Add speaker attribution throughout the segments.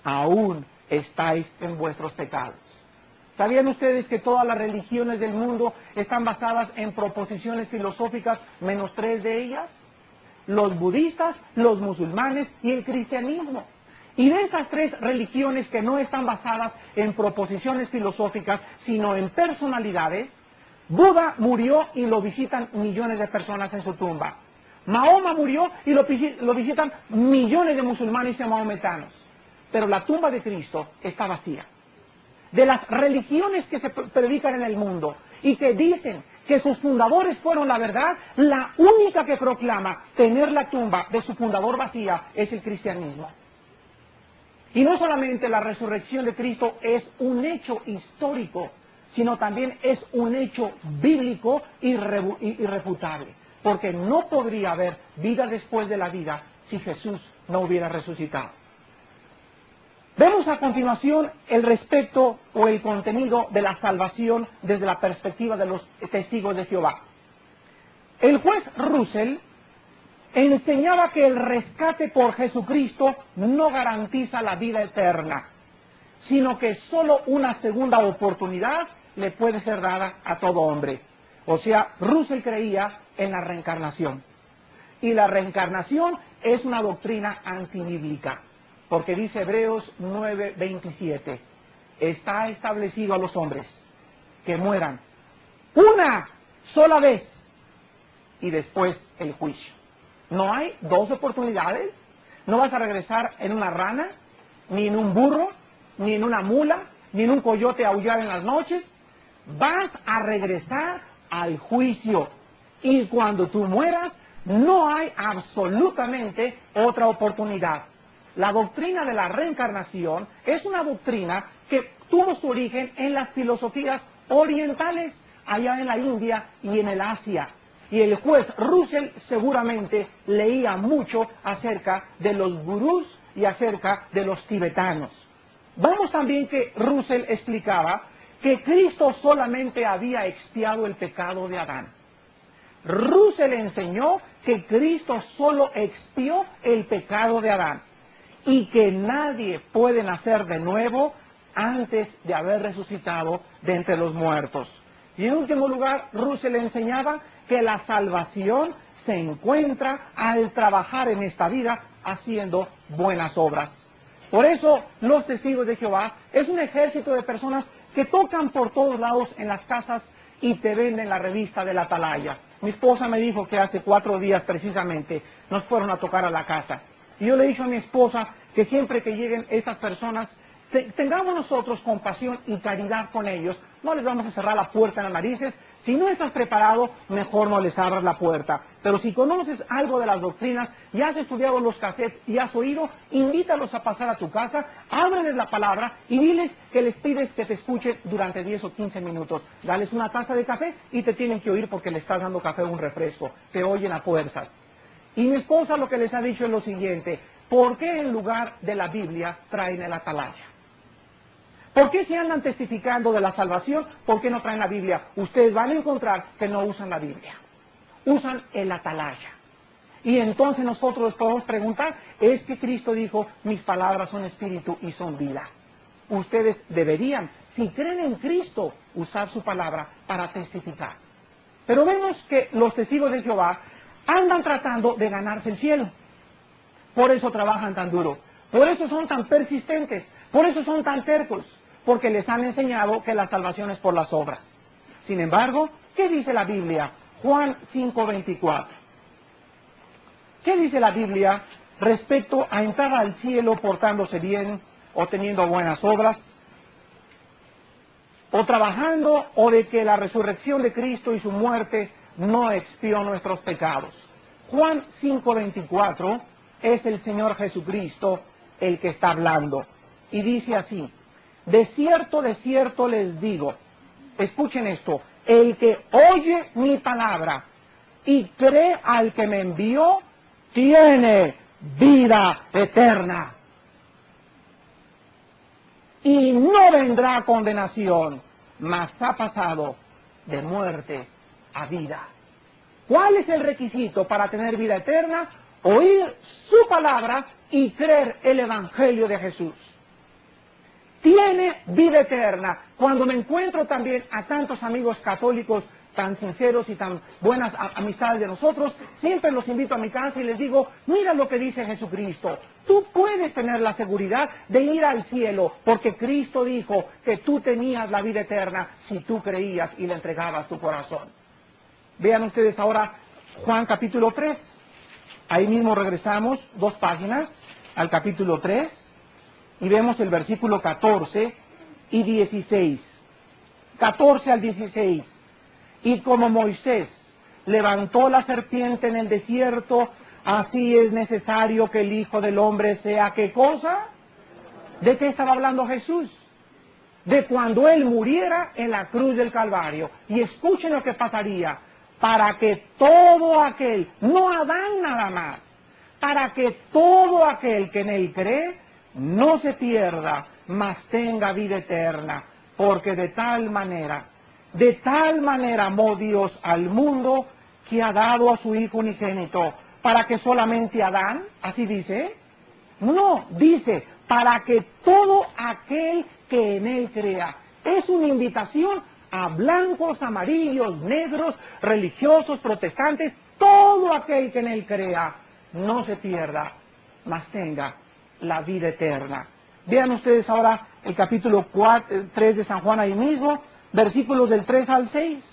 Speaker 1: aún estáis en vuestros pecados. ¿Sabían ustedes que todas las religiones del mundo están basadas en proposiciones filosóficas, menos 3 de ellas? Los budistas, los musulmanes y el cristianismo. Y de esas 3 religiones que no están basadas en proposiciones filosóficas, sino en personalidades, Buda murió y lo visitan millones de personas en su tumba. Mahoma murió y lo visitan millones de musulmanes y mahometanos. Pero la tumba de Cristo está vacía. De las religiones que se predican en el mundo y que dicen que sus fundadores fueron la verdad, la única que proclama tener la tumba de su fundador vacía es el cristianismo. Y no solamente la resurrección de Cristo es un hecho histórico, sino también es un hecho bíblico irrefutable, porque no podría haber vida después de la vida si Jesús no hubiera resucitado. Vemos a continuación el respecto o el contenido de la salvación desde la perspectiva de los testigos de Jehová. El juez Russell enseñaba que el rescate por Jesucristo no garantiza la vida eterna, sino que solo una segunda oportunidad le puede ser dada a todo hombre. O sea, Russell creía en la reencarnación. Y la reencarnación es una doctrina antibíblica. Porque dice Hebreos 9:27, está establecido a los hombres que mueran una sola vez y después el juicio. No hay 2 oportunidades, no vas a regresar en una rana, ni en un burro, ni en una mula, ni en un coyote a aullar en las noches, vas a regresar al juicio. Y cuando tú mueras, no hay absolutamente otra oportunidad. La doctrina de la reencarnación es una doctrina que tuvo su origen en las filosofías orientales, allá en la India y en el Asia. Y el juez Russell seguramente leía mucho acerca de los gurús y acerca de los tibetanos. Vamos también que Russell explicaba que Cristo solamente había expiado el pecado de Adán. Russell enseñó que Cristo solo expió el pecado de Adán y que nadie puede nacer de nuevo antes de haber resucitado de entre los muertos. Y en último lugar, Russell enseñaba que la salvación se encuentra al trabajar en esta vida haciendo buenas obras. Por eso, los testigos de Jehová es un ejército de personas que tocan por todos lados en las casas y te venden la revista de la Atalaya. Mi esposa me dijo que hace 4 días precisamente nos fueron a tocar a la casa. Y yo le he dicho a mi esposa que siempre que lleguen estas personas, tengamos nosotros compasión y caridad con ellos. No les vamos a cerrar la puerta en las narices. Si no estás preparado, mejor no les abras la puerta. Pero si conoces algo de las doctrinas y has estudiado los cassettes y has oído, invítalos a pasar a tu casa, ábreles la palabra y diles que les pides que te escuchen durante 10 o 15 minutos. Dales una taza de café y te tienen que oír porque le estás dando café o un refresco. Te oyen a fuerzas. Y mi esposa lo que les ha dicho es lo siguiente: ¿por qué en lugar de la Biblia traen el Atalaya? ¿Por qué se andan testificando de la salvación? ¿Por qué no traen la Biblia? Ustedes van a encontrar que no usan la Biblia. Usan el Atalaya. Y entonces nosotros les podemos preguntar, es que Cristo dijo, mis palabras son espíritu y son vida. Ustedes deberían, si creen en Cristo, usar su palabra para testificar. Pero vemos que los testigos de Jehová andan tratando de ganarse el cielo. Por eso trabajan tan duro. Por eso son tan persistentes. Por eso son tan tercos. Porque les han enseñado que la salvación es por las obras. Sin embargo, ¿qué dice la Biblia? Juan 5:24. ¿Qué dice la Biblia respecto a entrar al cielo portándose bien o teniendo buenas obras? O trabajando, o de que la resurrección de Cristo y su muerte no expió nuestros pecados. Juan 5:24 es el Señor Jesucristo el que está hablando. Y dice así: de cierto les digo, escuchen esto, el que oye mi palabra y cree al que me envió, tiene vida eterna. Y no vendrá condenación, mas ha pasado de muerte a vida. ¿Cuál es el requisito para tener vida eterna? Oír su palabra y creer el Evangelio de Jesús. tiene vida eterna. Cuando me encuentro también a tantos amigos católicos tan sinceros y tan buenas amistades de nosotros, siempre los invito a mi casa y les digo, mira lo que dice Jesucristo. Tú puedes tener la seguridad de ir al cielo, porque Cristo dijo que tú tenías la vida eterna si tú creías y le entregabas tu corazón. Vean ustedes ahora Juan capítulo 3. Ahí mismo regresamos 2 páginas al capítulo 3 y vemos el versículo 14 y 16. 14 al 16. Y como Moisés levantó la serpiente en el desierto, así es necesario que el Hijo del Hombre sea, ¿qué cosa? ¿De qué estaba hablando Jesús? De cuando Él muriera en la cruz del Calvario. Y escuchen lo que pasaría. Para que todo aquel, no Adán nada más, para que todo aquel que en Él cree, no se pierda, mas tenga vida eterna. Porque de tal manera amó Dios al mundo, que ha dado a su Hijo unigénito, para que solamente Adán, así dice, no, dice, para que todo aquel que en Él crea. Es una invitación a blancos, amarillos, negros, religiosos, protestantes, todo aquel que en Él crea, no se pierda, mas tenga la vida eterna. Vean ustedes ahora el capítulo 3 de San Juan ahí mismo, versículos del 3 al 6.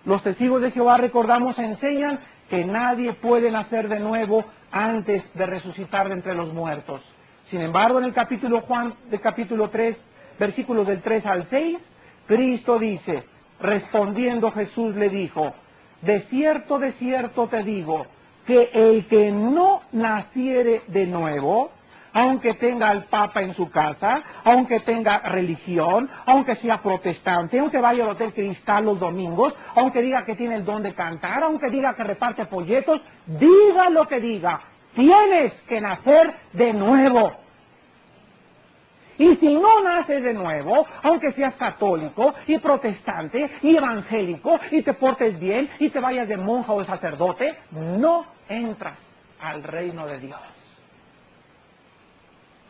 Speaker 1: Los testigos de Jehová, recordamos, enseñan que nadie puede nacer de nuevo antes de resucitar de entre los muertos. Sin embargo, en el capítulo 3, versículos del 3 al 6, Cristo dice, respondiendo Jesús le dijo, de cierto te digo, que el que no naciere de nuevo, aunque tenga al Papa en su casa, aunque tenga religión, aunque sea protestante, aunque vaya al Hotel Cristal los domingos, aunque diga que tiene el don de cantar, aunque diga que reparte folletos, diga lo que diga, tienes que nacer de nuevo. Y si no naces de nuevo, aunque seas católico y protestante y evangélico y te portes bien y te vayas de monja o de sacerdote, no entras al reino de Dios.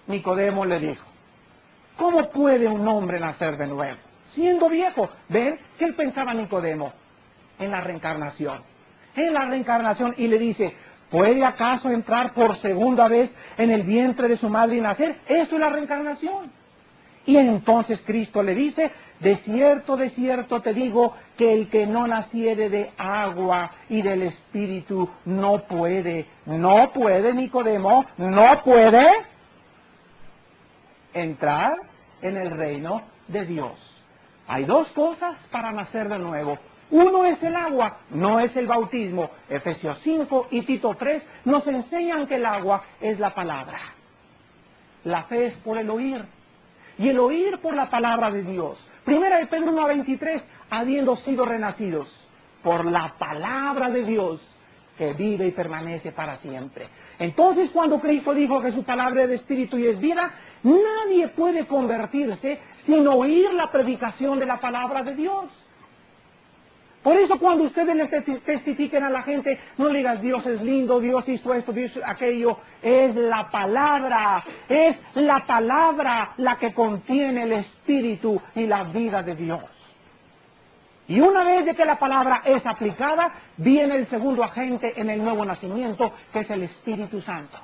Speaker 1: Nicodemo le dijo, ¿cómo puede un hombre nacer de nuevo? Siendo viejo. ¿Ven? ¿Qué él pensaba Nicodemo? En la reencarnación. En la reencarnación. Y le dice, ¿puede acaso entrar por segunda vez en el vientre de su madre y nacer? Eso es la reencarnación. Y entonces Cristo le dice, de cierto te digo, que el que no naciere de agua y del Espíritu no puede, Nicodemo, no puede entrar en el reino de Dios. Hay 2 cosas para nacer de nuevo. Uno es el agua, no es el bautismo. Efesios 5 y Tito 3 nos enseñan que el agua es la palabra. La fe es por el oír, y el oír por la palabra de Dios. Primera de Pedro 1:23, habiendo sido renacidos por la palabra de Dios, que vive y permanece para siempre. Entonces, cuando Cristo dijo que su palabra es de espíritu y es vida, nadie puede convertirse sin oír la predicación de la palabra de Dios. Por eso cuando ustedes les testifiquen a la gente, no le digas Dios es lindo, Dios hizo esto, Dios hizo aquello. Es la palabra la que contiene el espíritu y la vida de Dios. Y una vez de que la palabra es aplicada, viene el segundo agente en el nuevo nacimiento, que es el Espíritu Santo.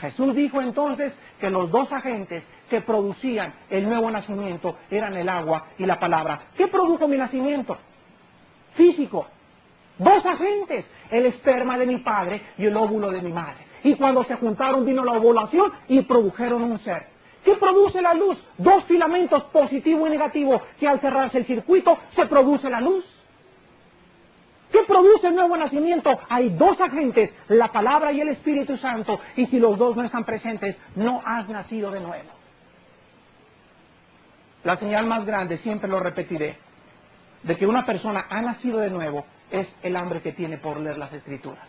Speaker 1: Jesús dijo entonces que los 2 agentes que producían el nuevo nacimiento eran el agua y la palabra. ¿Qué produjo mi nacimiento? Físico. 2 agentes, el esperma de mi padre y el óvulo de mi madre. Y cuando se juntaron vino la ovulación y produjeron un ser. ¿Qué produce la luz? 2 filamentos, positivo y negativo, que al cerrarse el circuito se produce la luz. ¿Qué produce el nuevo nacimiento? Hay 2 agentes, la palabra y el Espíritu Santo, y si los 2 no están presentes, no has nacido de nuevo. La señal más grande, siempre lo repetiré, de que una persona ha nacido de nuevo, es el hambre que tiene por leer las Escrituras.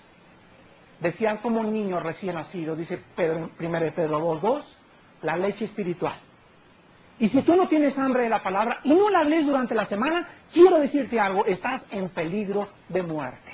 Speaker 1: Decían como un niño recién nacido, dice 1 Pedro 2:2, la leche espiritual. Y si tú no tienes hambre de la palabra y no la lees durante la semana, quiero decirte algo, estás en peligro de muerte.